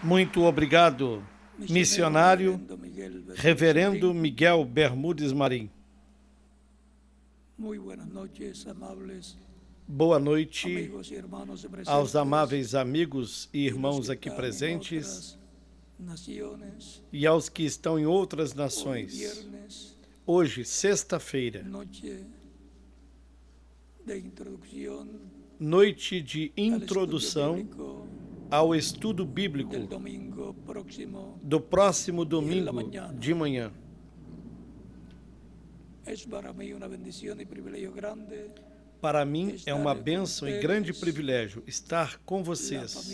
Muito obrigado, missionário Reverendo Miguel Bermúdez Marim. Boa noite aos amáveis amigos e irmãos aqui presentes e aos que estão em outras nações. Hoje, sexta-feira, noite de introdução ao estudo bíblico do próximo domingo de manhã. Para mim é uma bênção e grande privilégio estar com vocês,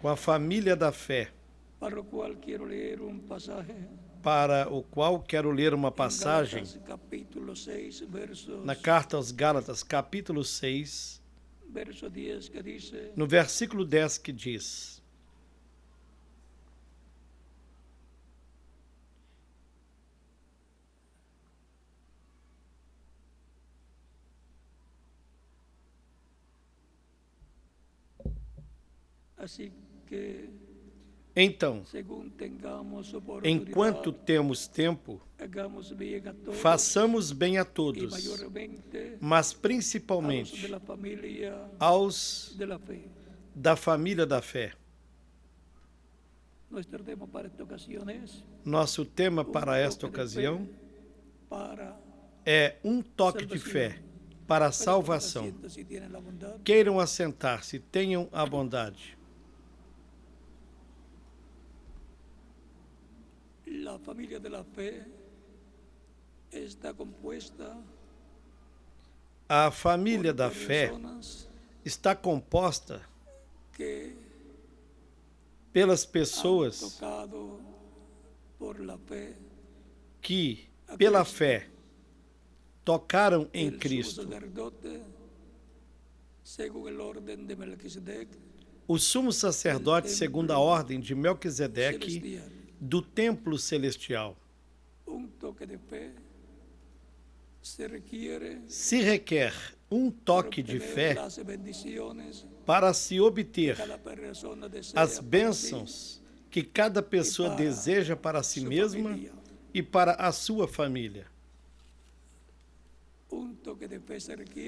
com a família da fé, para o qual quero ler uma passagem na carta aos Gálatas, capítulo 6, no versículo 10, que diz: então, enquanto temos tempo, façamos bem a todos, mas principalmente aos da família da fé. Nosso tema para esta ocasião é um toque de fé para a salvação. Queiram assentar-se, tenham a bondade. La familia de la fe está compuesta. A família da fé está composta pelas pessoas que, pela fé, tocaram em Cristo. O sumo sacerdote, segundo a ordem de Melquisedeque, do templo celestial. Se requer um toque de fé para se obter as bênçãos que cada pessoa deseja para si mesma e para a sua família.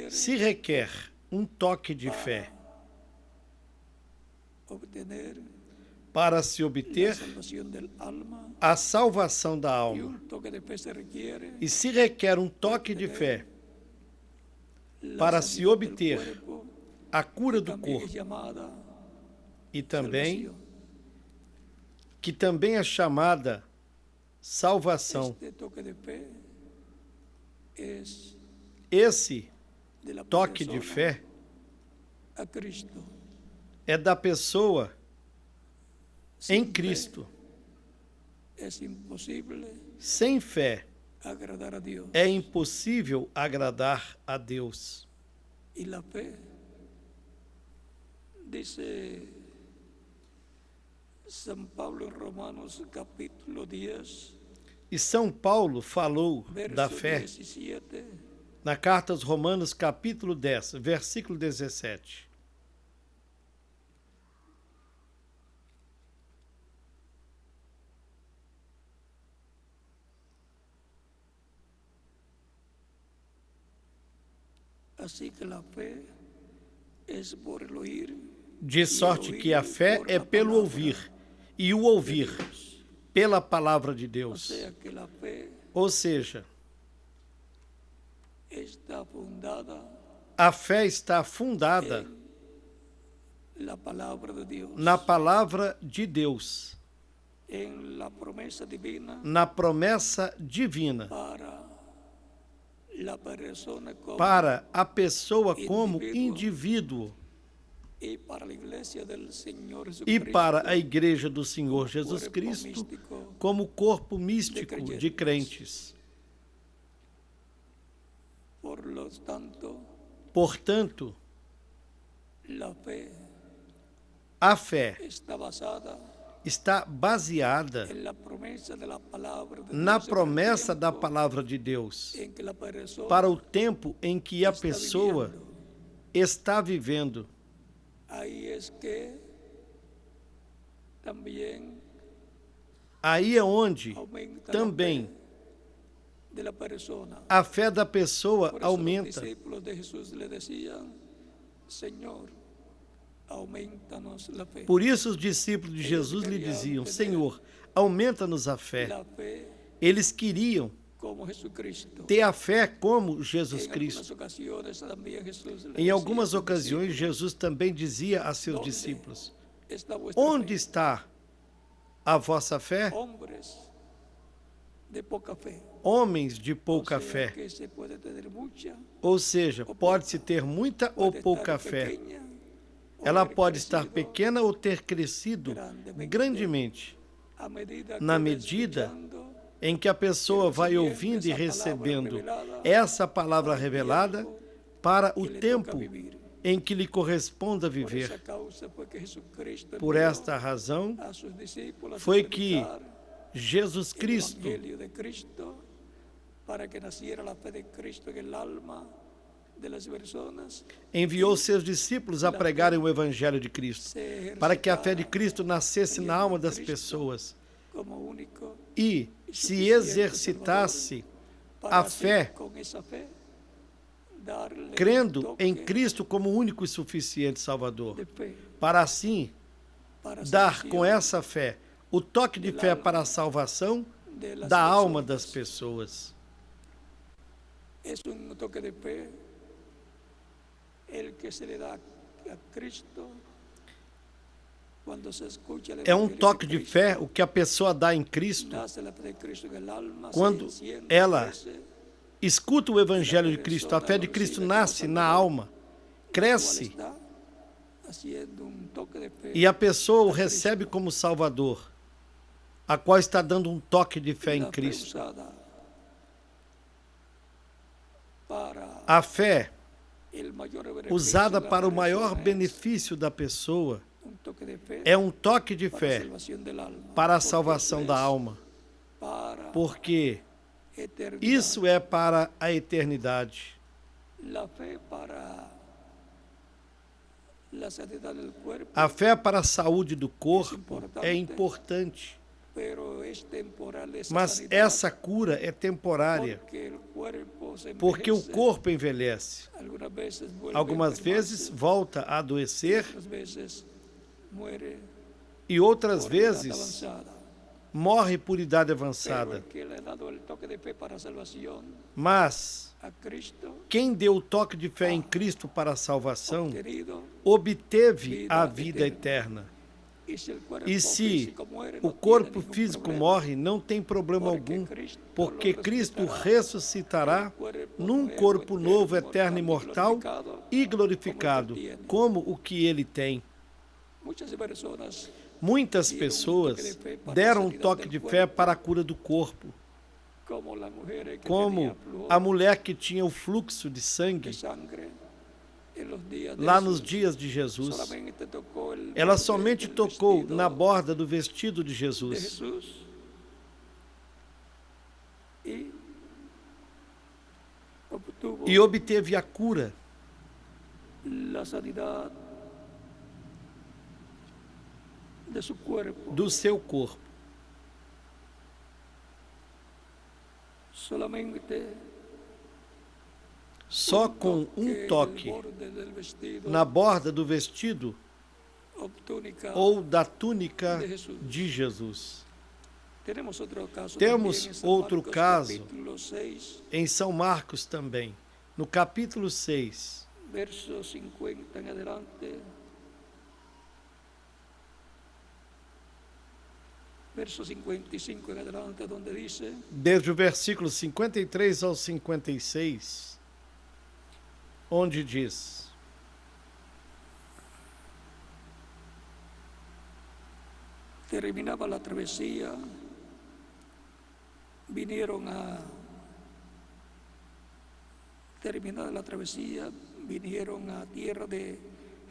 Se requer um toque de fé para se obter a salvação da alma. E se requer um toque de fé para se obter a cura do corpo, e também, que também é chamada salvação. Esse toque de fé é da pessoa em Cristo. Sem fé é impossível agradar a Deus. E São Paulo falou da fé na carta aos Romanos, capítulo 10, versículo 17. De sorte que a fé é pelo ouvir, e o ouvir pela palavra de Deus. Ou seja, a fé está fundada na palavra de Deus, na promessa divina, para a pessoa como indivíduo e para a Igreja do Senhor Jesus Cristo como corpo místico de crentes. Portanto, a fé está baseada na promessa da palavra de Deus para o tempo em que a pessoa está vivendo. Aí é onde também a fé da pessoa aumenta. Por isso os discípulos de Jesus lhe diziam: Senhor, aumenta-nos a fé. Eles queriam ter a fé como Jesus Cristo. Em algumas ocasiões, Jesus também dizia a seus discípulos: onde está a vossa fé? Homens de pouca fé. Ou seja, pode-se ter muita ou pouca fé. Ela pode estar pequena ou ter crescido grandemente, na medida em que a pessoa vai ouvindo e recebendo essa palavra revelada para o tempo em que lhe corresponda viver. Por esta razão, foi que Jesus Cristo enviou seus discípulos a pregarem o Evangelho de Cristo, para que a fé de Cristo nascesse na alma das pessoas e se exercitasse a fé, crendo em Cristo como único e suficiente Salvador, para assim dar com essa fé o toque de fé para a salvação da alma das pessoas. É um toque de fé o que a pessoa dá em Cristo quando ela escuta o Evangelho de Cristo. A fé de Cristo nasce na alma, cresce, e a pessoa o recebe como Salvador, a qual está dando um toque de fé em Cristo. A fé usada para o maior benefício da pessoa é um toque de fé para a salvação da alma, porque isso é para a eternidade. A fé para a saúde do corpo é importante, mas essa cura é temporária, porque o corpo envelhece. Algumas vezes volta a adoecer e outras vezes morre por idade avançada. Mas quem deu o toque de fé em Cristo para a salvação obteve a vida eterna. E se o corpo físico morre, não tem problema algum, porque Cristo ressuscitará num corpo novo, eterno, imortal e glorificado, como o que ele tem. Muitas pessoas deram um toque de fé para a cura do corpo, como a mulher que tinha o fluxo de sangue lá nos dias de Jesus. Ela somente tocou na borda do vestido de Jesus e obteve a cura. Do seu corpo. Só com um toque na borda do vestido ou da túnica de Jesus. Temos outro caso em São Marcos também, no capítulo 6. Verso 50 em adelante. Verso 55 em adelante, onde diz: desde o versículo 53 ao 56, onde diz: terminava a travessia, terminada a travessia, vieram à terra de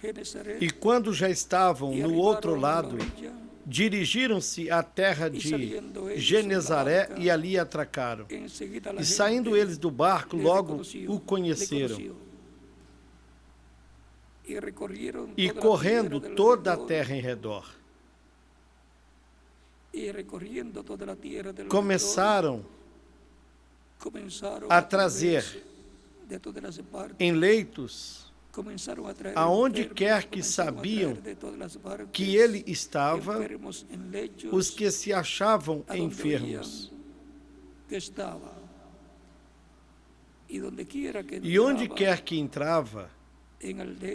Genesaret. E quando já estavam no outro lado, dirigiram-se à terra de Genezaré e ali atracaram. E saindo eles do barco, logo o conheceram. e correndo toda a terra em redor. Começaram a trazer em leitos, aonde quer que sabiam que ele estava, os que se achavam enfermos. E onde quer que entrava,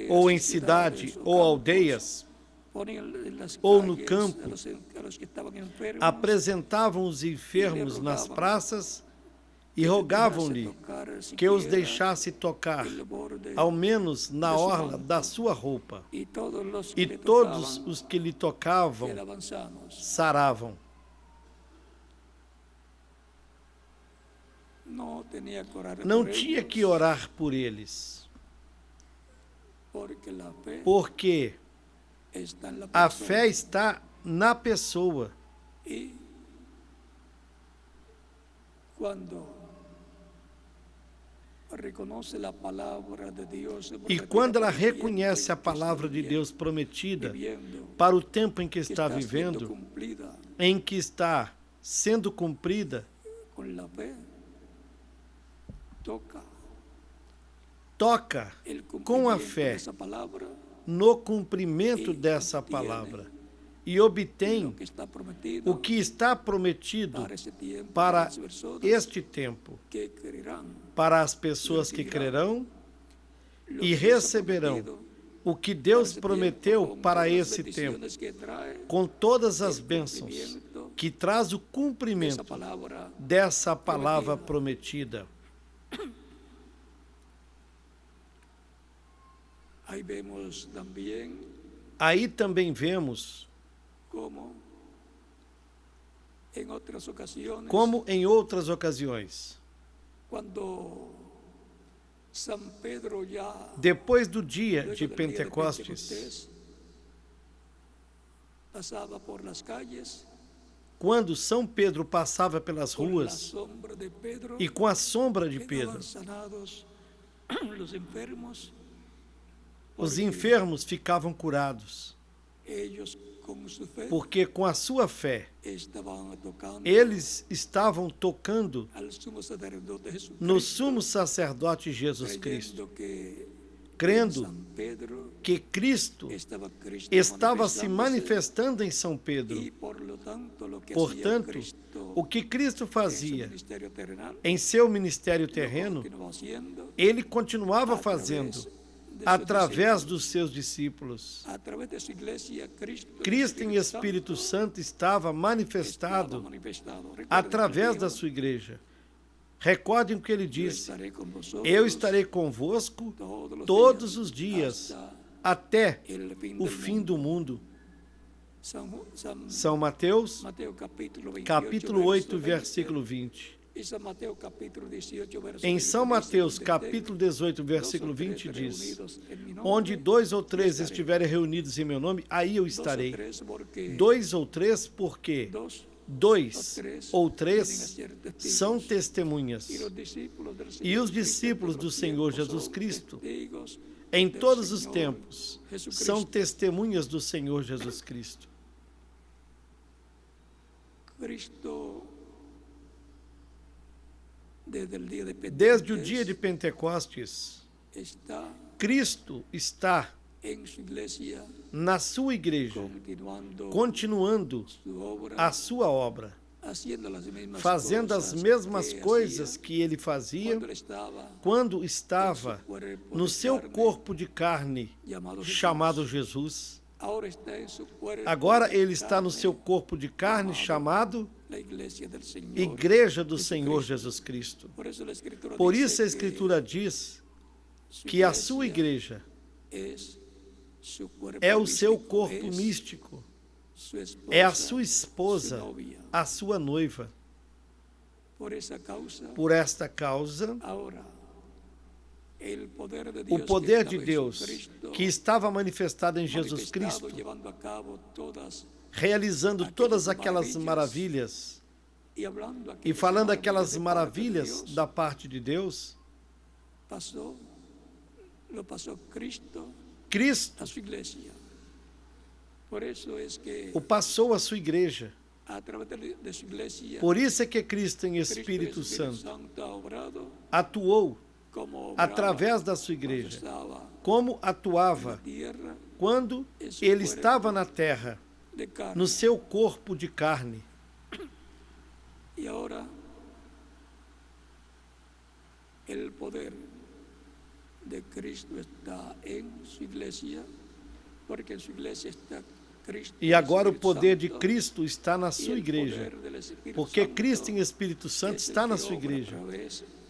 ou em cidade, ou aldeias, ou no campo, apresentavam os enfermos nas praças e rogavam-lhe que os deixasse tocar, ao menos na orla da sua roupa. E todos os que lhe tocavam saravam. Não tinha que orar por eles, porque a fé está na pessoa. E quando ela reconhece a palavra de Deus prometida para o tempo em que está vivendo, em que está sendo cumprida, toca com a fé no cumprimento dessa palavra e obtém o que está prometido para este tempo, para as pessoas que crerão e receberão o que Deus prometeu para esse tempo, com todas as bênçãos que traz o cumprimento dessa palavra prometida. Aí também vemos como em outras ocasiões, depois do dia de Pentecostes, quando São Pedro passava pelas ruas e com a sombra de Pedro, os enfermos ficavam curados, porque com a sua fé, eles estavam tocando no sumo sacerdote Jesus Cristo, crendo que Cristo estava se manifestando em São Pedro. Portanto, o que Cristo fazia em seu ministério terreno, ele continuava fazendo através dos seus discípulos. Cristo em Espírito Santo estava manifestado através da sua igreja. Recordem o que ele disse: eu estarei convosco todos os dias, até o fim do mundo. São Mateus, capítulo 8, versículo 20. Em São Mateus, capítulo 18, versículo 20, diz: onde 2 ou 3 estiverem reunidos em meu nome, aí eu estarei. 2 ou 3, porque 2 ou 3 são testemunhas. E os discípulos do Senhor Jesus Cristo, em todos os tempos, são testemunhas do Senhor Jesus Cristo. Desde o dia de Pentecostes, Cristo está na sua igreja, continuando a sua obra, fazendo as mesmas coisas que ele fazia quando estava no seu corpo de carne, chamado Jesus. Agora ele está no seu corpo de carne, chamado Igreja do Senhor Jesus Cristo. Por isso a Escritura diz que a sua igreja é o seu corpo místico, é a sua esposa, a sua noiva. Por esta causa, o poder de Deus que estava manifestado em Jesus Cristo, realizando todas aquelas maravilhas e falando aquelas maravilhas da parte de Deus, Cristo o passou à sua igreja. Por isso é que Cristo, em Espírito Santo, atuou através da sua igreja, como atuava quando ele estava na terra, no seu corpo de carne. E agora, o poder de Cristo está em sua igreja, porque em sua igreja está Cristo. E agora o poder de Cristo está na sua igreja, porque Cristo em Espírito Santo está na sua igreja.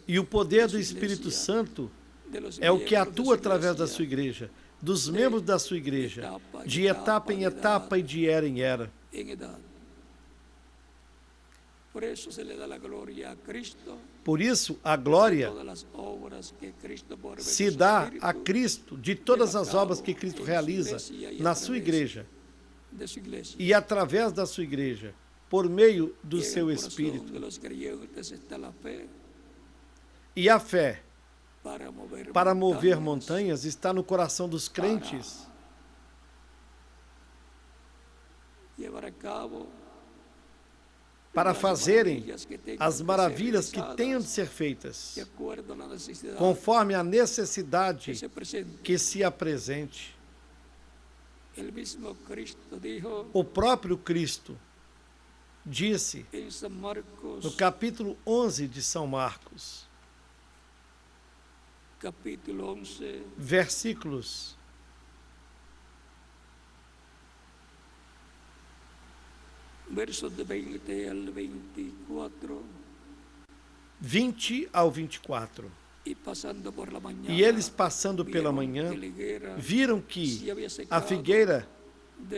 E o poder do Espírito Santo é o que atua através da sua igreja, dos membros da sua igreja, de etapa em etapa e de era em era. Por isso, a glória se dá a Cristo de todas as obras que Cristo realiza na sua igreja e através da sua igreja, por meio do seu Espírito. E a fé para mover montanhas está no coração dos crentes. Para fazerem as maravilhas que tenham de ser feitas, conforme a necessidade que se apresente. O próprio Cristo disse no capítulo 11 de São Marcos, versículos 20 ao 24. E eles, passando pela manhã, viram que a figueira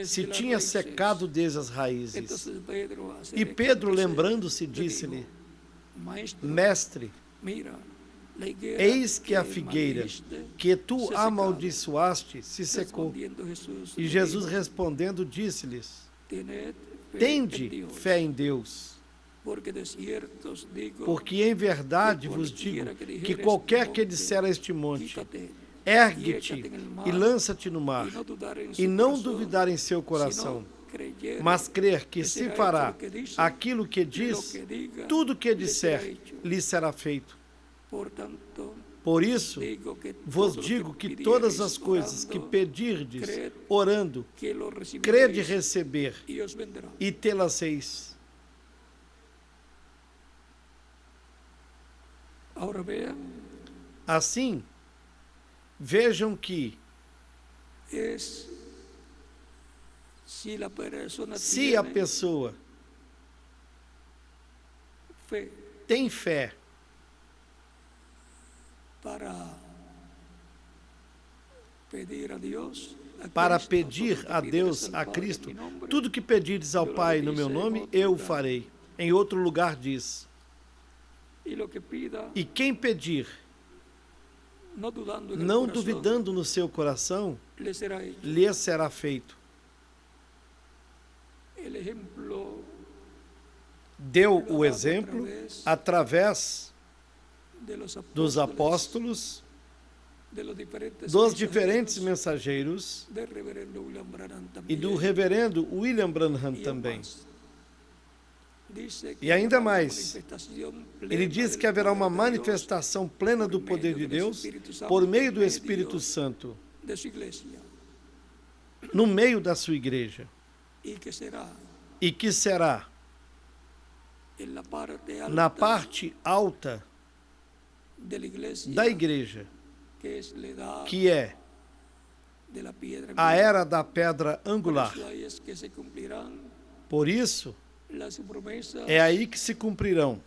se tinha secado desde as raízes. E Pedro, lembrando-se, disse-lhe: Mestre, eis que a figueira que tu amaldiçoaste se secou. E Jesus, respondendo, disse-lhes: Tende fé em Deus, porque em verdade vos digo que qualquer que disser a este monte, ergue-te e lança-te no mar, e não duvidar em seu coração, mas crer que se fará aquilo que diz, tudo que disser lhe será feito. Por isso, vos digo que todas as coisas que pedirdes, orando, crede receber, e tê-las-eis. Assim, vejam que se a pessoa tem fé para pedir a Deus, a Cristo, tudo que pedirdes ao Pai no meu nome, eu o farei. Em outro lugar diz: e quem pedir, não duvidando no seu coração, lhe será feito. Deu o exemplo através dos apóstolos, dos diferentes mensageiros e do reverendo William Branham também. E ainda mais, ele diz que haverá uma manifestação plena do poder de Deus por meio do Espírito Santo no meio da sua igreja, e que será na parte alta da igreja, que é a era da pedra angular. Por isso, é aí que se cumprirão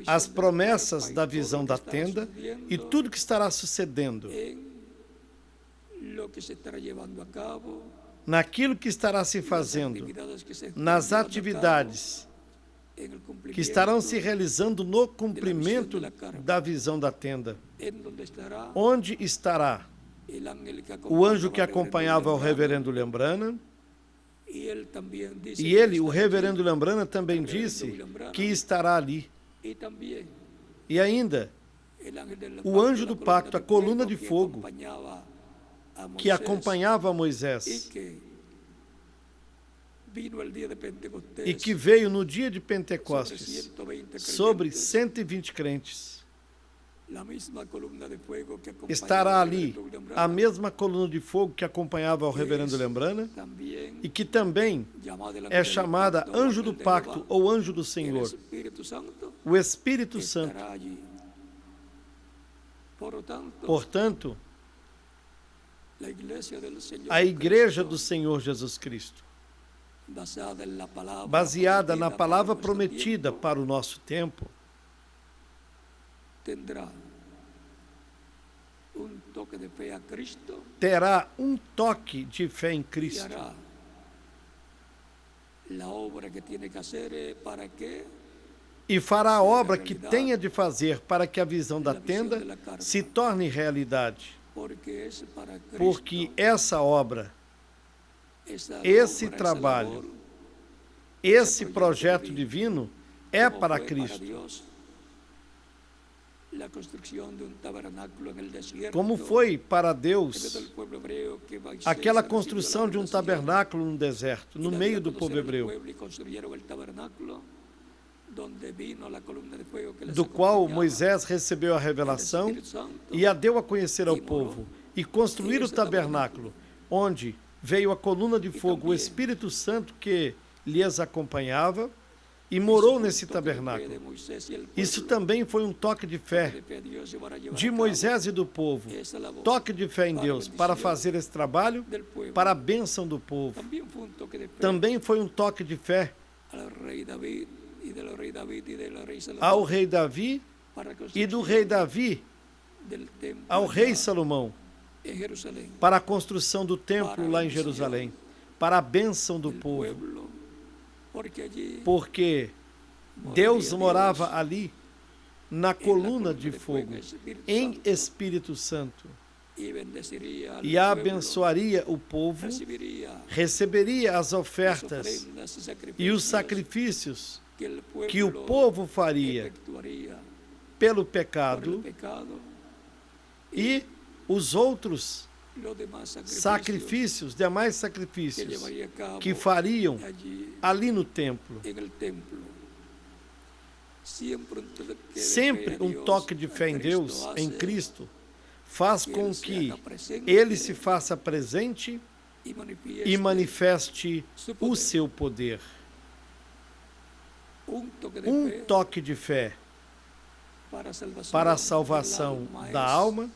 as promessas da visão da tenda e tudo que estará sucedendo, naquilo que estará se fazendo, nas atividades que estarão se realizando no cumprimento da visão da tenda, onde estará o anjo que acompanhava o reverendo William Branham. E ele, o reverendo William Branham, também disse que estará ali. E ainda, o anjo do pacto, a coluna de fogo, que acompanhava Moisés e que veio no dia de Pentecostes sobre 120 crentes. Estará ali a mesma coluna de fogo que acompanhava o reverendo Lembrana e que também é chamada anjo do pacto ou anjo do Senhor, o Espírito Santo. Portanto, a Igreja do Senhor Jesus Cristo, baseada na palavra prometida para o nosso tempo, terá um toque de fé em Cristo. E fará a obra que tenha de fazer para que a visão da tenda se torne realidade. Porque essa obra, esse trabalho, esse projeto divino é para Cristo. Como foi para Deus aquela construção de um tabernáculo no deserto, no meio do povo hebreu, do qual Moisés recebeu a revelação e a deu a conhecer ao povo, e construir o tabernáculo, onde veio a coluna de fogo, o Espírito Santo que lhes acompanhava, e morou nesse tabernáculo. Isso também foi um toque de fé de Moisés e do povo. Toque de fé em Deus para fazer esse trabalho, para a bênção do povo. Também foi um toque de fé ao rei Davi e do rei Davi ao rei Salomão, para a construção do templo lá em Jerusalém, para a bênção do povo. Porque Deus morava ali na coluna de fogo, em Espírito Santo, e abençoaria o povo, receberia as ofertas e os sacrifícios que o povo faria pelo pecado e os outros sacrifícios, demais sacrifícios que fariam ali no templo. Sempre um toque de fé em Deus, em Cristo, faz com que Ele se faça presente e manifeste o seu poder. Um toque de fé para a salvação da alma.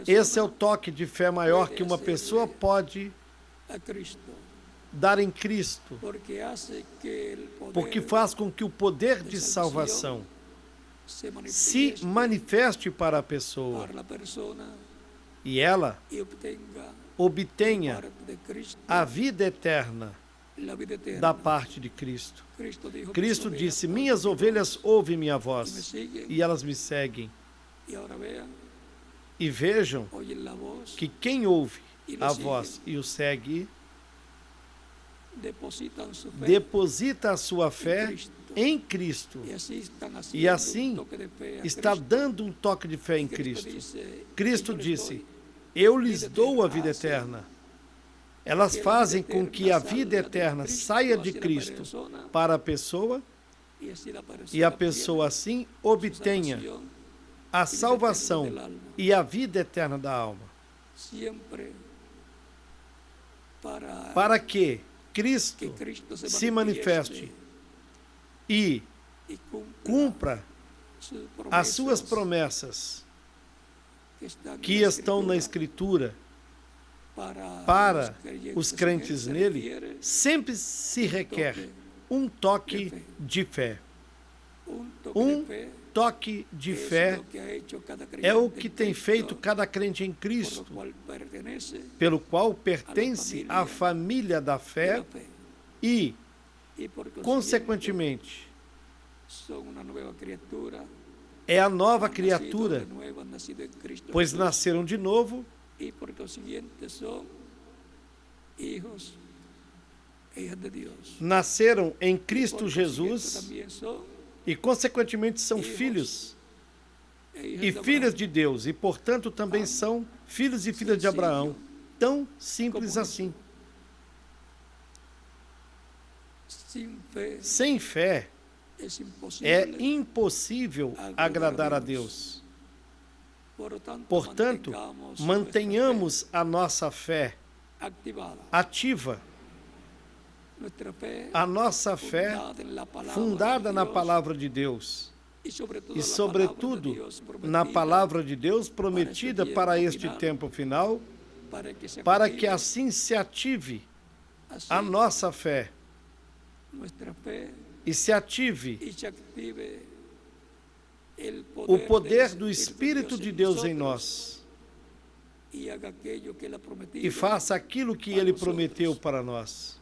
Esse é o toque de fé maior que uma pessoa pode dar em Cristo, porque faz com que o poder de salvação se manifeste para a pessoa e ela obtenha a vida eterna da parte de Cristo. Cristo disse: minhas ovelhas ouvem minha voz e elas me seguem. E vejam que quem ouve a voz e o segue, deposita a sua fé em Cristo. E assim está dando um toque de fé em Cristo. Cristo disse: eu lhes dou a vida eterna. Elas fazem com que a vida eterna saia de Cristo para a pessoa, e a pessoa assim obtenha a salvação e a vida eterna da alma. Para que Cristo se manifeste e cumpra as suas promessas que estão na Escritura para os crentes nele, sempre se requer um toque de fé. Um toque de fé é o que tem feito cada crente em Cristo, pelo qual pertence à família da fé e, consequentemente, é a nova criatura, pois nasceram de novo nasceram em Cristo Jesus e, consequentemente, são filhos e filhas de Deus, e portanto também são filhos e filhas de Abraão. Tão simples assim. Sem fé é impossível agradar a Deus. Portanto, mantenhamos a nossa fé ativa. A nossa fé fundada na palavra de Deus. E, sobretudo, na palavra de Deus prometida para este tempo final, para que assim se ative a nossa fé e se ative o poder do Espírito de Deus em nós e faça aquilo que Ele prometeu para nós.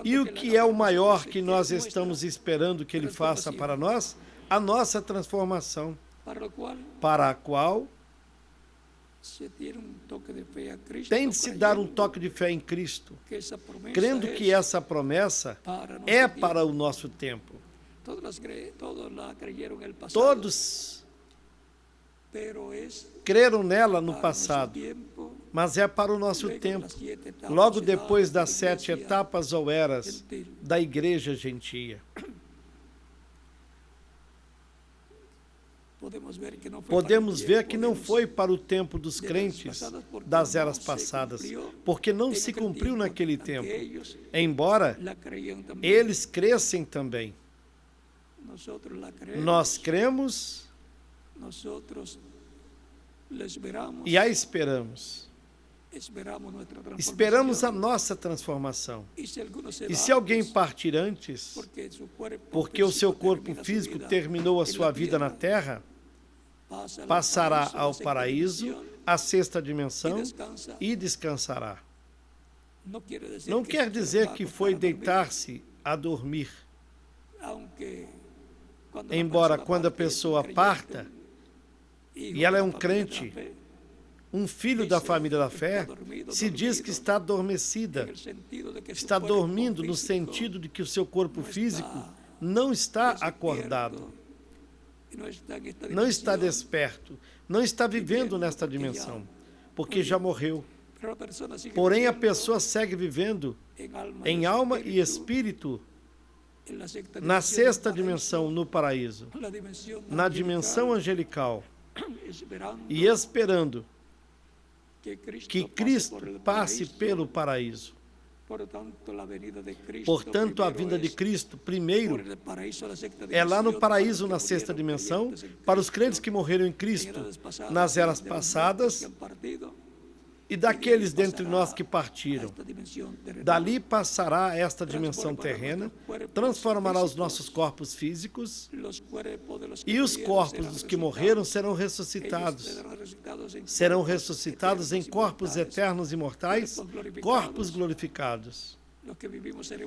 E o que é o maior que nós estamos esperando que Ele faça para nós? A nossa transformação, para a qual tem de se dar um toque de fé em Cristo, crendo que essa promessa é para o nosso tempo. Todos creram nela no passado, mas é para o nosso tempo, logo depois das 7 etapas ou eras da Igreja Gentia. Podemos ver que não foi para o tempo dos crentes das eras passadas, porque não se cumpriu naquele tempo, embora eles crescem também. Nós cremos e a esperamos. Esperamos a nossa transformação. E se alguém partir antes, porque o seu corpo físico terminou a sua vida na terra, passará ao paraíso, à sexta dimensão, e descansará. Não quer dizer que foi deitar-se a dormir. Embora quando a pessoa parta, e ela é um crente, um filho da família da fé, se diz que está adormecida, está dormindo no sentido de que o seu corpo físico não está acordado, não está desperto, não está vivendo nesta dimensão, porque já morreu. Porém, a pessoa segue vivendo em alma e espírito na sexta dimensão, no paraíso, na dimensão angelical, e esperando que Cristo passe pelo paraíso. Portanto, a vinda de Cristo, primeiro, é lá no paraíso, na sexta dimensão, para os crentes que morreram em Cristo nas eras passadas e daqueles dentre nós que partiram. Dali passará a esta dimensão terrena, transformará os nossos corpos físicos e os corpos dos que morreram serão ressuscitados. Serão ressuscitados em corpos eternos e imortais, corpos glorificados.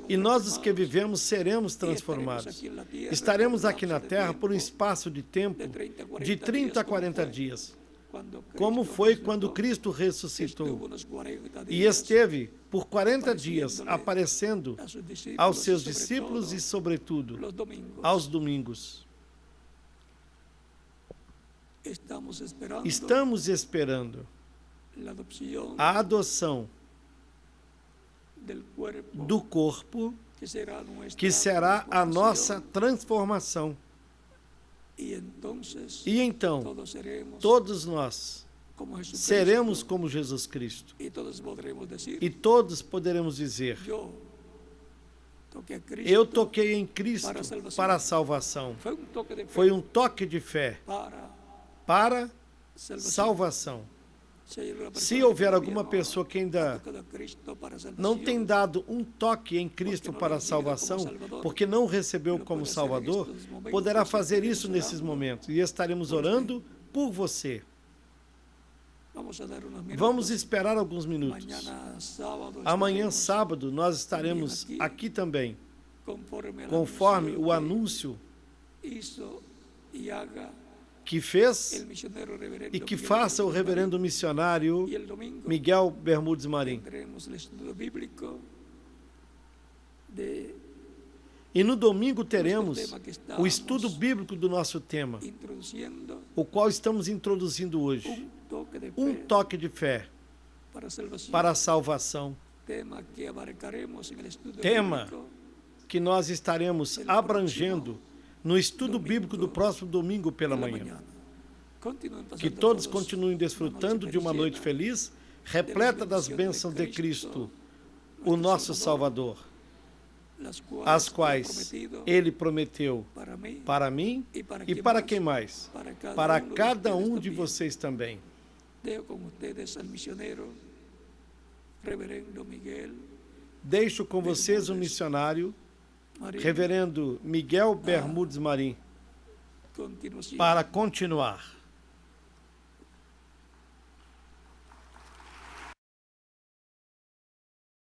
E nós, os que vivemos, seremos transformados. Estaremos aqui na terra por um espaço de tempo de 30 a 40 dias. Como foi quando Cristo ressuscitou e esteve por 40 dias aparecendo aos seus discípulos e, sobretudo, aos domingos. Estamos esperando a adoção do corpo, que será a nossa transformação. E então, todos nós seremos como Jesus Cristo. E todos poderemos dizer: eu toquei em Cristo para a salvação. Foi um toque de fé para salvação. Se houver alguma pessoa que ainda não tem dado um toque em Cristo para a salvação, porque não recebeu como Salvador, poderá fazer isso nesses momentos, e estaremos orando por você. Vamos esperar alguns minutos. Amanhã, sábado, nós estaremos aqui também, conforme o anúncio que fez e que faça o reverendo missionário Miguel Bermudes Marim. E no domingo teremos o estudo bíblico do nosso tema, o qual estamos introduzindo hoje. Um toque de fé para a salvação. Tema que nós estaremos abrangendo no estudo bíblico do próximo domingo pela manhã. Que todos continuem desfrutando de uma noite feliz, repleta das bênçãos de Cristo, o nosso Salvador, as quais Ele prometeu para mim e para quem mais? Para cada um de vocês também. Deixo com vocês o missionário, Reverendo Miguel Bermudes Marim, para continuar.